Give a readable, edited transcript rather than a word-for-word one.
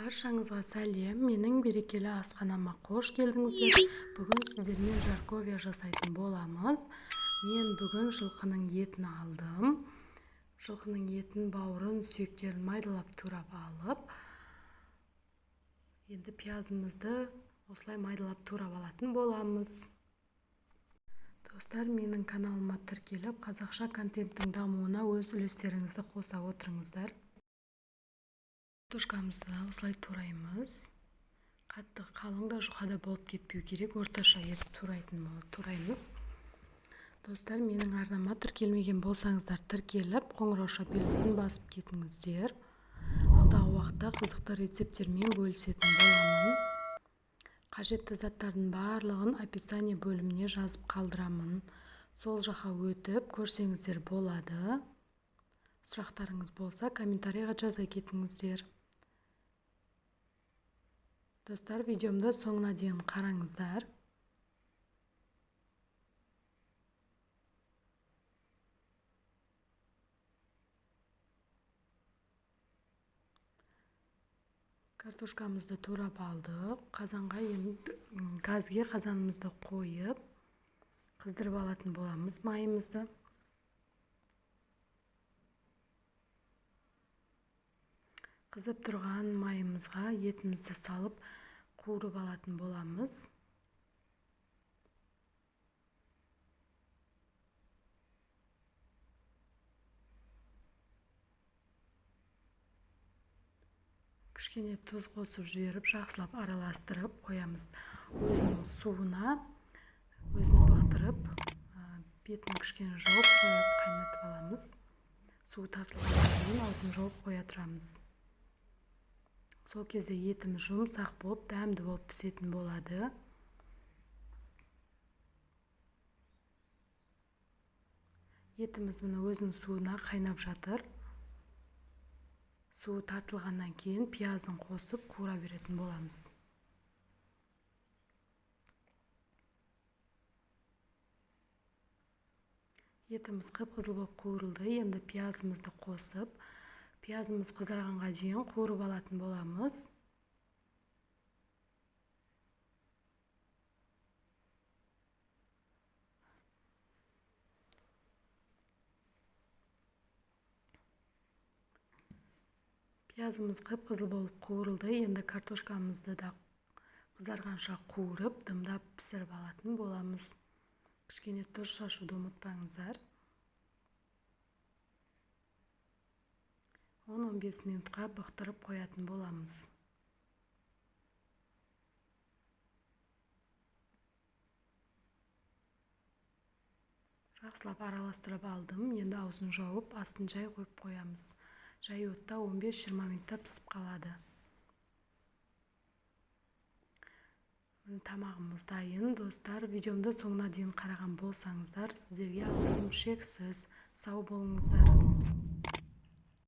Баршаңызға сәлем, менің берекелі асханама қош келдіңіздер. Бүгін сіздермен жарковия жасайтын боламыз. Мен бүгін жылқының етін алдым. Жылқының етін, бауырын, сүйектерін майдалап турап алып, енді пиязымызды осылай майдалап турап алатын боламыз. Достар, менің каналыма тіркеліп, қазақша контенттің дамуына өз үлестеріңізді қоса отырыңыздар. Картошкамызды осылай тураймыз. Қатты қалың да жұқа да болып кетпеу керек, орташа етіп тураймыз. Достар, менің арнама тіркелмеген болсаңыздар, тіркеліп, қоңырауша белгісін басып кетіңіздер. Алдағы уақытта қызықты рецепттермен бөлісетін боламын. Қажетті заттардың барлығын описание бөліміне жазып қалдырамын. Сол жаққа өтіп көрсеңіздер болады. Сұрақтарыңыз болса, комментарийға жаза кетіңіздер. Достар, видеомды соңына дейін қараңыздар. Картошкамызды турап алдық. Қазанға газге қазанымызды қойып, қыздырып алатын боламыз майымызды. Қызып тұрған майымызға етімізді салып, қуырып алатын боламыз. Кішкене тұз қосып жіберіп, жақсылап араластырып қоямыз. Өзінің суына өзін бақтырып, бетін кішкене жауып қойып қайнатып аламыз. Су тартылғаннан кейін аузын жауып қоя тұрамыз. Сол кезде етіміз жұмсақ болып, дәмді болып пісетін болады. Етіміз мына өзінің суына қайнап жатыр. Суы тартылғаннан кейін пиязын қосып қуыра беретін боламыз. Етіміз қып-қызыл болып қуырылды. Енді пиязымызды қосып, пиязымыз қызарғанға дейін қуырып алатын боламыз. Пиязымыз қып-қызыл болып қуырылды. Енді картошкамызды да қызарғанша қуырып, дымдап пісіріп алатын боламыз. Кішкене тұз шашуды ұмытпаңыздар. 10-15 минутқа бұқтырып қоятын боламыз. Жақсылап араластырып алдым. Енді аузын жауып, астын жай қойып қоямыз. Жай отта 15-20 минутта пісіп қалады. Тамағымыз дайын. Достар, видеомды соңына дейін қараған болсаңыздар, сіздерге алғысым шексіз. Сау болыңыздар.